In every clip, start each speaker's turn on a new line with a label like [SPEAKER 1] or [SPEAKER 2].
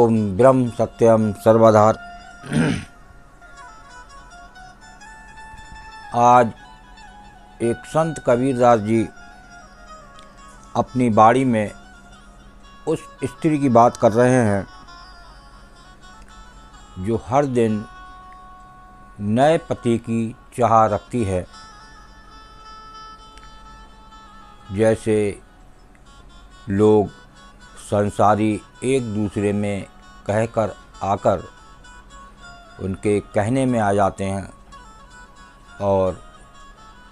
[SPEAKER 1] ओम ब्रह्म सत्यम सर्वधार। आज एक संत कबीरदास जी अपनी बाड़ी में उस स्त्री की बात कर रहे हैं जो हर दिन नए पति की चाह रखती है। जैसे लोग संसारी एक दूसरे में कहकर आकर उनके कहने में आ जाते हैं और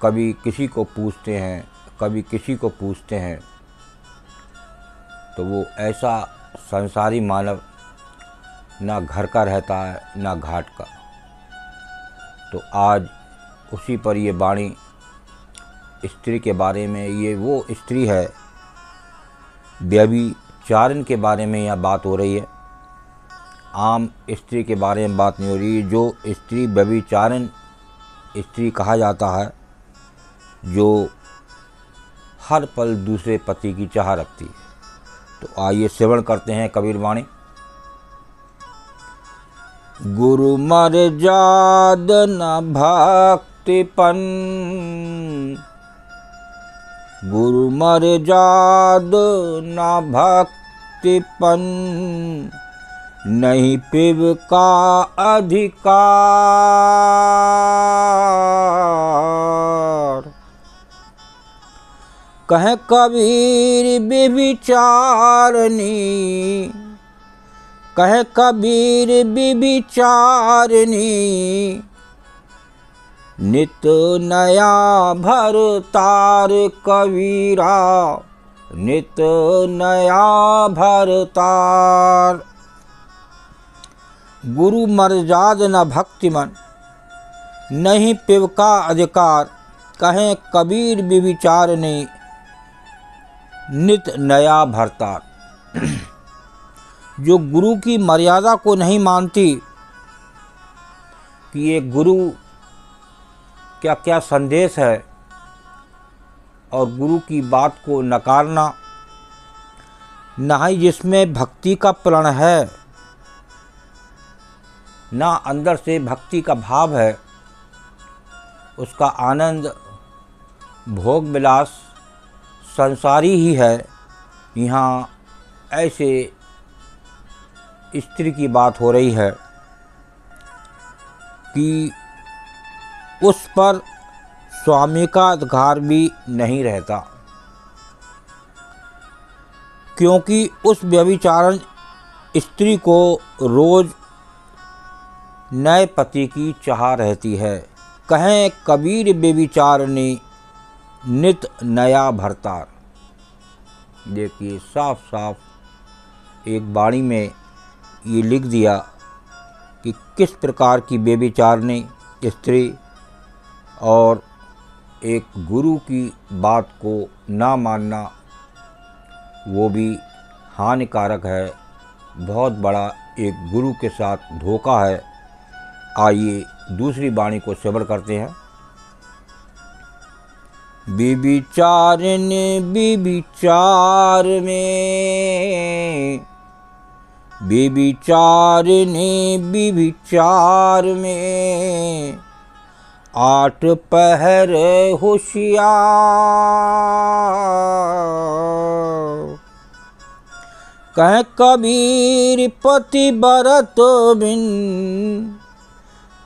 [SPEAKER 1] कभी किसी को पूछते हैं, कभी किसी को पूछते हैं, तो वो ऐसा संसारी मानव ना घर का रहता है ना घाट का। तो आज उसी पर ये वाणी स्त्री के बारे में, ये वो स्त्री है, व्यभिचारण के बारे में यह बात हो रही है। आम स्त्री के बारे में बात नहीं हो रही। जो स्त्री व्यभिचारण स्त्री कहा जाता है, जो हर पल दूसरे पति की चाह रखती है। तो आइए श्रवण करते हैं कबीर वाणी। गुरु मर्याद न भक्तिपन, गुरु मर्याद न भक्तिपन, नहीं पिब का अधिकार। कहे कबीर व्यभिचारिणी, कहे कबीर व्यभिचारिणी, नित नया भरतार कबीरा, नित नया भरतार। गुरु मर्याद न भक्तिमन, नहीं पिब का अधिकार। कहें कबीर व्यभिचारिणी, नित नया भरतार। जो गुरु की मर्यादा को नहीं मानती कि ये गुरु क्या क्या संदेश है, और गुरु की बात को नकारना, ना ही जिसमें भक्ति का प्रण है, ना अंदर से भक्ति का भाव है, उसका आनंद भोग विलास संसारी ही है। यहाँ ऐसे स्त्री की बात हो रही है कि उस पर स्वामी का अधिकार भी नहीं रहता, क्योंकि उस व्यभिचारण स्त्री को रोज नए पति की चाह रहती है। कहें कबीर व्यभिचारिणी, नित नया भरतार। देखिए साफ साफ एक वाणी में ये लिख दिया कि किस प्रकार की व्यभिचारिणी स्त्री और एक गुरु की बात को ना मानना, वो भी हानिकारक है। बहुत बड़ा एक गुरु के साथ धोखा है। आइए दूसरी वाणी को श्रवण करते हैं। व्यभिचारिणी व्यभिचार में, व्यभिचारिणी व्यभिचार में, 8 पहर होशियार। कहे कबीर पति बरत बिन,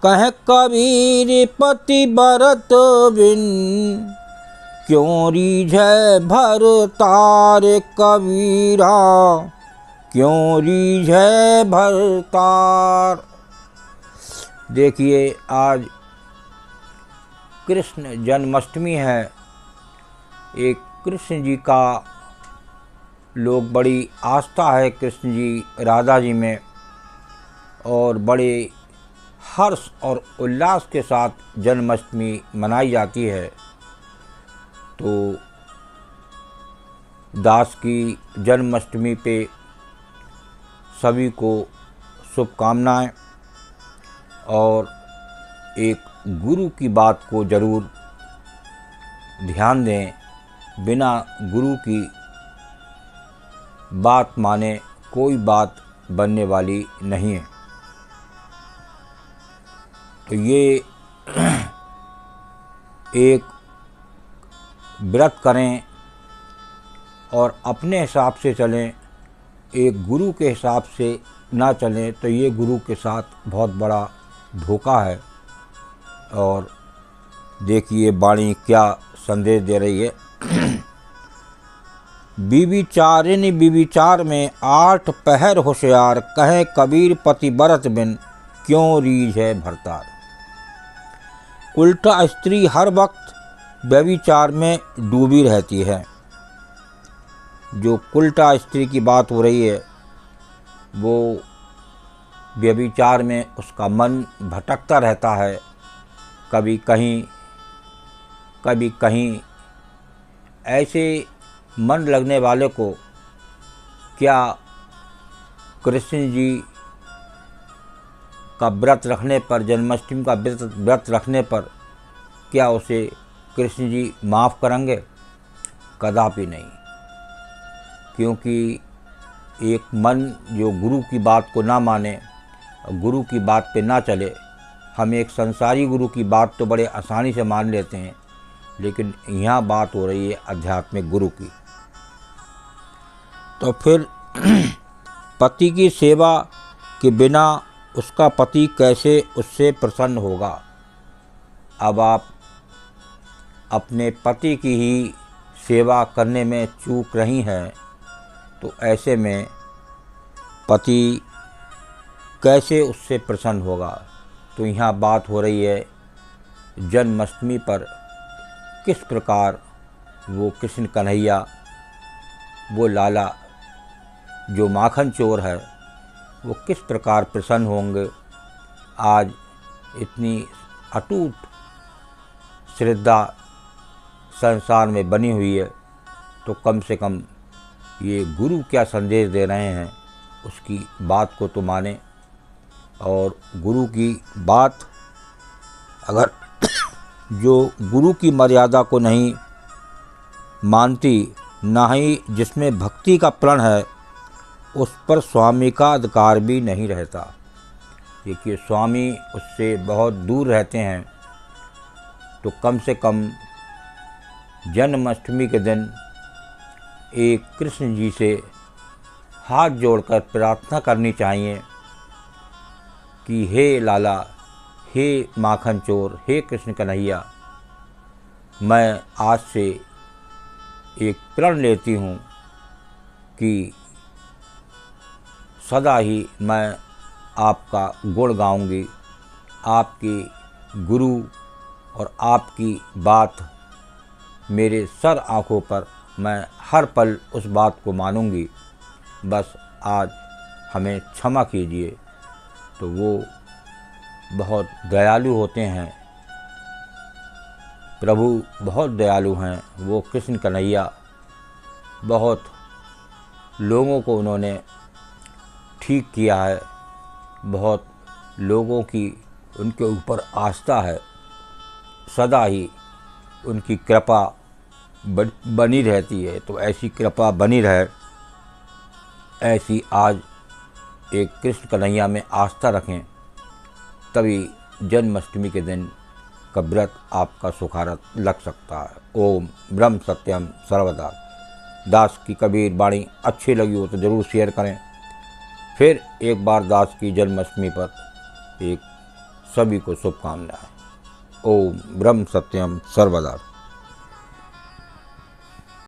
[SPEAKER 1] कहे कबीर पति बरत बिन, क्यों रीझे भरतार कबीरा, क्यों रीझे भरतार। देखिए आज कृष्ण जन्माष्टमी है। एक कृष्ण जी का लोग बड़ी आस्था है कृष्ण जी राधा जी में, और बड़े हर्ष और उल्लास के साथ जन्माष्टमी मनाई जाती है। तो दास की जन्माष्टमी पे सभी को शुभकामनाएं, और एक गुरु की बात को ज़रूर ध्यान दें। बिना गुरु की बात माने कोई बात बनने वाली नहीं है। तो ये एक व्रत करें और अपने हिसाब से चलें, एक गुरु के हिसाब से ना चलें तो ये गुरु के साथ बहुत बड़ा धोखा है। और देखिए वाणी क्या संदेश दे रही है। बीबीचारिणी बीबीचार में 8 पहर होशियार, कहें कबीर पति बरत बिन क्यों रीझ है भरतार। उल्टा स्त्री हर वक्त व्यभिचार में डूबी रहती है। जो उल्टा स्त्री की बात हो रही है वो व्यभिचार में उसका मन भटकता रहता है, कभी कहीं कभी कहीं। ऐसे मन लगने वाले को क्या कृष्ण जी का व्रत रखने पर, जन्माष्टमी का व्रत रखने पर क्या उसे कृष्ण जी माफ़ करेंगे? कदापि नहीं। क्योंकि एक मन जो गुरु की बात को ना माने, गुरु की बात पे ना चले, हम एक संसारी गुरु की बात तो बड़े आसानी से मान लेते हैं, लेकिन यहाँ बात हो रही है आध्यात्मिक गुरु की। तो फिर पति की सेवा के बिना उसका पति कैसे उससे प्रसन्न होगा? अब आप अपने पति की ही सेवा करने में चूक रही हैं, तो ऐसे में पति कैसे उससे प्रसन्न होगा? तो यहाँ बात हो रही है जन्माष्टमी पर किस प्रकार वो कृष्ण कन्हैया, वो लाला जो माखन चोर है, वो किस प्रकार प्रसन्न होंगे। आज इतनी अटूट श्रद्धा संसार में बनी हुई है, तो कम से कम ये गुरु क्या संदेश दे रहे हैं उसकी बात को तो माने। और गुरु की बात अगर जो गुरु की मर्यादा को नहीं मानती, ना ही जिसमें भक्ति का प्रण है, उस पर स्वामी का अधिकार भी नहीं रहता। देखिए स्वामी उससे बहुत दूर रहते हैं, तो कम से कम जन्माष्टमी के दिन एक कृष्ण जी से हाथ जोड़कर प्रार्थना करनी चाहिए कि हे लाला, हे माखन चोर, हे कृष्ण कन्हैया, मैं आज से एक प्रण लेती हूँ कि सदा ही मैं आपका गुण गाऊंगी, आपकी गुरु और आपकी बात मेरे सर आँखों पर, मैं हर पल उस बात को मानूंगी, बस आज हमें क्षमा कीजिए। तो वो बहुत दयालु होते हैं, प्रभु बहुत दयालु हैं। वो कृष्ण कन्हैया बहुत लोगों को उन्होंने ठीक किया है, बहुत लोगों की उनके ऊपर आस्था है, सदा ही उनकी कृपा बनी रहती है। तो ऐसी कृपा बनी रहे, ऐसी आज एक कृष्ण कन्हैया में आस्था रखें, तभी जन्माष्टमी के दिन का व्रत आपका सुखारत लग सकता है। ओम ब्रह्म सत्यम सर्वदा। दास की कबीर वाणी अच्छी लगी हो तो ज़रूर शेयर करें। फिर एक बार दास की जन्माष्टमी पर एक सभी को शुभकामनाएं। ओम ब्रह्म सत्यम सर्वदा।